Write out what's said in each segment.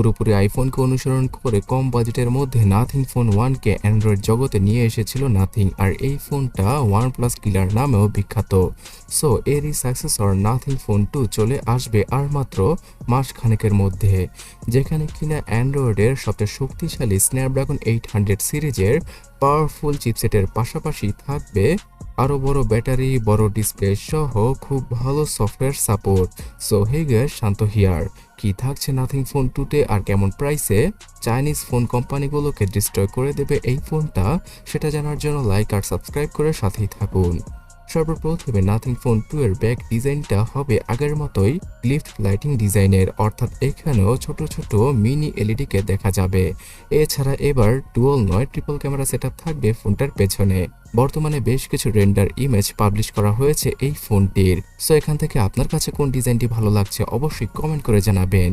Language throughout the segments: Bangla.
পুরোপুরি আইফোনকে অনুসরণ করে কম বাজেটের মধ্যে নাথিং ফোন 1কে অ্যান্ড্রয়েড জগতে নিয়ে এসেছিল নাথিং, আর এই ফোনটা OnePlus কিলার নামেও বিখ্যাত। সো এরই সাকসেসর নাথিং ফোন 2 চলে আসবে আর মাত্র মাস খানেকের মধ্যে, যেখানে কিনা অ্যান্ড্রয়েডের সবচেয়ে শক্তিশালী স্ন্যাপড্রাগন 800 সিরিজের পাওয়ারফুল চিপসেটের পাশাপাশি থাকবে আরও বড় ব্যাটারি, বড় ডিসপ্লে সহ খুব ভালো software support. So hey guys, Shanto here. কি থাকছে নাথিং ফোন 2তে আর কেমন প্রাইসে চাইনিজ ফোন কোম্পানিগুলোকে ডিস্ট্রয় করে দেবে এই ফোনটা, সেটা জানার জন্য লাইক আর সাবস্ক্রাইব করে সাথেই থাকুন। সর্বপ্রথমে নাথিং ফোন 2 এর ব্যাক ডিজাইনটা হবে আগের মতোই লিফট লাইটিং ডিজাইনের, অর্থাৎ এখানেও ছোট ছোট মিনি এলইডি কে দেখা যাবে। এছাড়া এবার ডুয়াল নয় ট্রিপল ক্যামেরা সেটআপ থাকবে ফোনটার পেছনে। বর্তমানে বেশ কিছু রেন্ডার ইমেজ পাবলিশ করা হয়েছে এই ফোনটির। সো এখান থেকে আপনার কাছে কোন ডিজাইনটি ভালো লাগছে অবশ্যই কমেন্ট করে জানাবেন।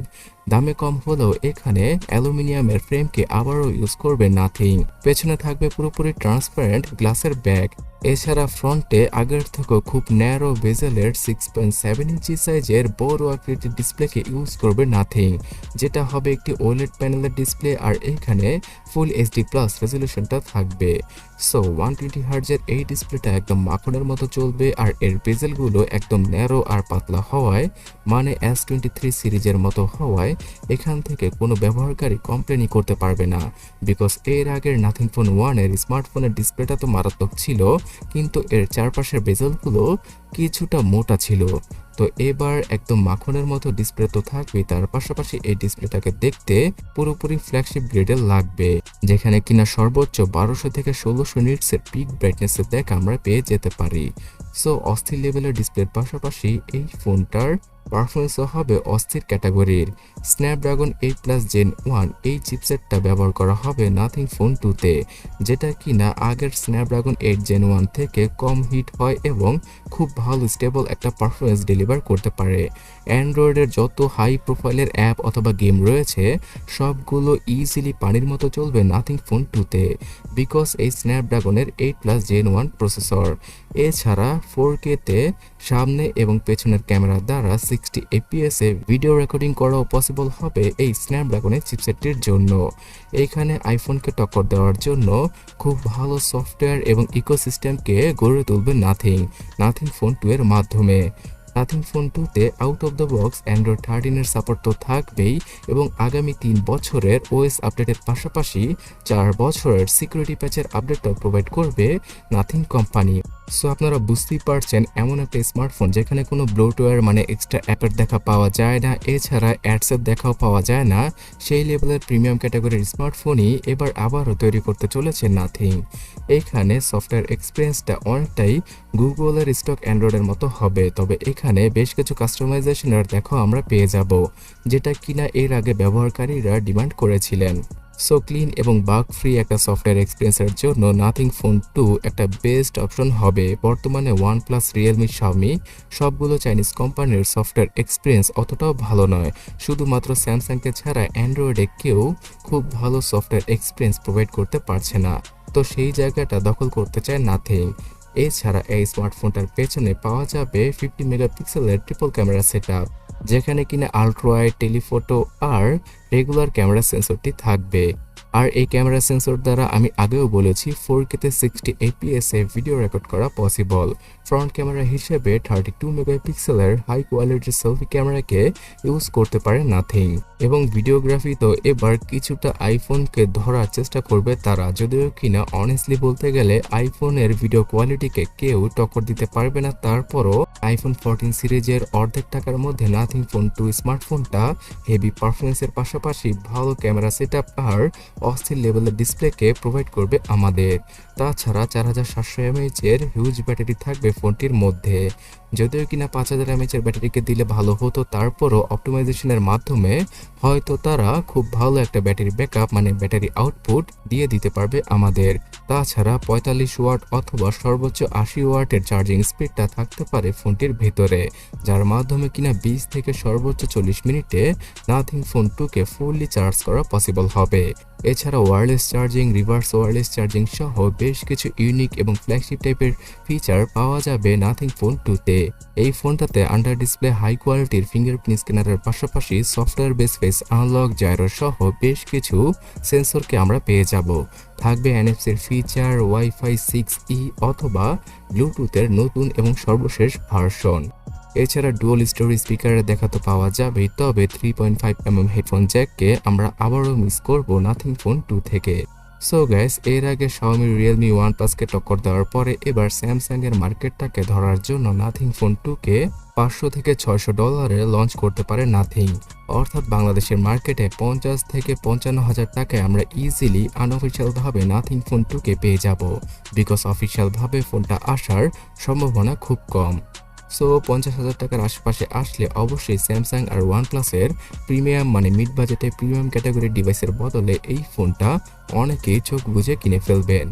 দামে কম হলেও এখানে অ্যালুমিনিয়ামের ফ্রেমকে আবারও ইউজ করবে নাথিং। পেছনে থাকবে পুরোপুরি ট্রান্সপারেন্ট গ্লাসের ব্যাগ। এছাড়া ফ্রন্টে আগের থেকেও খুব ন্যারো বেজেলের 6.7 ইঞ্চি সাইজের বড় আকৃতির ডিসপ্লেকে ইউজ করবে নাথিং, যেটা হবে একটি ওলেড প্যানেলের ডিসপ্লে, আর এখানে ফুল এইচডি প্লাস রেজলিউশনটা থাকবে। সো 120 হার্জের এই ডিসপ্লেটা একদম মাখনের মতো চলবে, আর এর বেজেলগুলো একদম ন্যারো আর পাতলা হওয়ায়, মানে S23 সিরিজের মতো হওয়ায় এখান থেকে কোনো ব্যবহারকারী কমপ্লেনই করতে পারবে না। বিকজ এর আগের নাথিং ফোন 1 এর স্মার্টফোনের ডিসপ্লেটা তো মারাত্মক ছিল, কিন্তু এর চারপাশের বেজেলগুলো কিছুটা মোটা ছিল। তো এবার একদম মাখনের মতো ডিসপ্লে তো থাকবে, তার পাশাপাশি এই ডিসপ্লেটাকে দেখতে পুরোপুরি ফ্ল্যাগশিপ গ্রেডের লাগবে, যেখানে কিনা সর্বোচ্চ 1200 থেকে 1600 নিটসের পিক ব্রাইটনেসের দেখা আমরা পেয়ে যেতে পারি। সো অস্থির লেভেলের ডিসপ্লের পাশাপাশি এই ফোনটার পারফরমেন্সও হবে অস্থির ক্যাটাগরির। স্ন্যাপড্রাগন 8+ Gen 1 এই চিপসেটটা ব্যবহার করা হবে নাথিং ফোন 2তে, যেটা কিনা আগের স্ন্যাপড্রাগন 8 Gen 1 থেকে কম হিট হয় এবং খুব ভালো স্টেবল একটা পারফরমেন্স ডেলিভার করতে পারে। অ্যান্ড্রয়েডের যত হাই প্রোফাইলের অ্যাপ অথবা গেম রয়েছে সবগুলো ইজিলি পানির মতো চলবে নাথিং ফোন 2তে, বিকজ এই স্ন্যাপড্রাগনের 8+ Gen 1 প্রসেসর। এছাড়া 4K-তে সামনে এবং পেছনের ক্যামেরা দ্বারা 60 fps এ ভিডিও রেকর্ডিং করাও পসিবল হবে এই স্ন্যাপড্রাগনের চিপসেটটির জন্য। এইখানে আইফোনকে টক্কর দেওয়ার জন্য খুব ভালো সফটওয়্যার এবং ইকোসিস্টেমকে গড়ে তুলবে নাথিং ফোন 2 এর মাধ্যমে। নাথিং ফোন 2তে out of the box Android 13 এর সাপোর্ট তো থাকবেই, এবং আগামী 3 বছরের ওএস আপডেটের পাশাপাশি 4 বছরের সিকিউরিটি প্যাচের আপডেটও প্রোভাইড করবে নাথিং কোম্পানি। সো আপনারা বুঝতেই পারছেন, এমন একটা স্মার্টফোন যেখানে কোনো ব্লোটওয়্যার মানে এক্সট্রা অ্যাপের দেখা পাওয়া যায় না, এছাড়া অ্যাডসের দেখাও পাওয়া যায় না, সেই লেভেলের প্রিমিয়াম ক্যাটাগরির স্মার্টফোনই এবার আবারও তৈরি করতে চলেছে নাথিং। এইখানে সফটওয়্যার এক্সপিরিয়েন্সটা অনেকটাই গুগলের স্টক অ্যান্ড্রয়েডের মতো হবে, তবে এখানে বেশ কিছু কাস্টমাইজেশনের দেখাও আমরা পেয়ে যাব, যেটা কিনা এর আগে ব্যবহারকারীরা ডিমান্ড করেছিলেন। সো ক্লিন এবং বাগ ফ্রি একটা সফটওয়্যার এক্সপিরিয়েন্সের জন্য নাথিং ফোন 2 একটা বেস্ট অপশন হবে। বর্তমানে OnePlus, Realme, xiaomi সবগুলো চাইনিজ কোম্পানির সফটওয়্যার এক্সপিরিয়েন্স অতটাও ভালো নয়, শুধুমাত্র স্যামসাংকে ছাড়া অ্যান্ড্রয়েডে কেউ খুব ভালো সফটওয়্যার এক্সপিরিয়েন্স প্রোভাইড করতে পারছে না, তো সেই জায়গাটা দখল করতে চায় নাথিং। এছাড়া এই স্মার্টফোনটার পেছনে পাওয়া যাবে 50 মেগাপিক্সেলের ট্রিপল ক্যামেরা সেটআপ, যেখানে কিনা আল্ট্রা ওয়াইড, টেলিফটো আর রেগুলার ক্যামেরা সেন্সরটি থাকবে। আর এই ক্যামেরা সেন্সর দ্বারা আমি আগেও বলেছি 4K-তে 60 fps এ ভিডিও রেকর্ড করা পসিবল। ফ্রন্ট ক্যামেরা হিসেবে 32 মেগাপিক্সেলের হাই কোয়ালিটির সেলফি ক্যামেরাকে ইউজ করতে পারে নাথিং, এবং ভিডিওগ্রাফি তো এবার কিছুটা আইফোনকে ধরার চেষ্টা করবে তারা, যদিও কিনা অনেস্টলি বলতে গেলে আইফোনের ভিডিও কোয়ালিটিকে কেউ টক্কর দিতে পারবে না। তারপরও আইফোন 14 সিরিজের অর্ধেক টাকার মধ্যে নাথিং ফোন 2 স্মার্টফোনটা হেভি পারফরমেন্সের পাশাপাশি ভালো ক্যামেরা সেটআপ আর অস্থির লেভেলের ডিসপ্লেকে প্রোভাইড করবে আমাদের। তাছাড়া 4700 mAh এর হিউজ ব্যাটারি থাকবে ফোনটির মধ্যে, যদিও কিনা 5000 mAh এর ব্যাটারিকে দিলে ভালো হতো, তারপরও অপটিমাইজেশনের মাধ্যমে হয়তো তারা খুব ভালো একটা ব্যাটারি ব্যাকআপ মানে ব্যাটারি আউটপুট দিয়ে দিতে পারবে আমাদের। তাছাড়া 45 ওয়াট অথবা সর্বোচ্চ 80 ওয়াটের চার্জিং স্পিডটা থাকতে পারে ফোনটির ভেতরে, যার মাধ্যমে কিনা 20 থেকে সর্বোচ্চ 40 মিনিটে নাথিং ফোন 2কে ফুললি চার্জ করা পসিবল হবে। এছাড়া wireless charging, reverse wireless charging সহ বেশ কিছু ইউনিক এবং ফ্ল্যাগশিপ টাইপের ফিচার পাওয়া যাবে নাথিং ফোন 2-তে। এই ফোনটাতে আন্ডার ডিসপ্লে হাই কোয়ালিটির ফিঙ্গারপ্রিন্ট স্ক্যানারের পাশাপাশি software base face unlock, gyro সহ বেশ কিছু সেন্সরকে আমরা পেয়ে যাব। থাকবে এনএফসির ফিচার, ওয়াইফাই 6E অথবা ব্লুটুথের নতুন এবং সর্বশেষ ভার্সন। এছাড়া ডুয়াল স্টোরি স্পিকারের দেখা তো পাওয়া যাবেই, তবে 3.5mm হেডফোন জ্যাককে আমরা আবারও মিস করব নাথিং ফোন 2 থেকে। সো গাইস, এর আগে Xiaomi, Realme, OnePlus-কে টক্কর দেওয়ার পরে এবার স্যামসাংয়ের মার্কেটটাকে ধরার জন্য নাথিং ফোন 2-কে $500 থেকে $600 লঞ্চ করতে পারে নাথিং। অর্থাৎ বাংলাদেশের মার্কেটে 50 থেকে 55 হাজার টাকায় আমরা ইজিলি আনঅফিসিয়ালভাবে নাথিং ফোন 2-কে পেয়ে যাব, বিকজ অফিসিয়ালভাবে ফোনটা আসার সম্ভাবনা খুব কম। সো 50,000 টাকার আশেপাশে আসলে অবশ্যই স্যামসাং আর ওয়ানপ্লাসের প্রিমিয়াম মানে মিড বাজেটে প্রিমিয়াম ক্যাটাগরির ডিভাইসের বদলে এই ফোনটা অনেকেই চোখ বুজে কিনে ফেলবেন।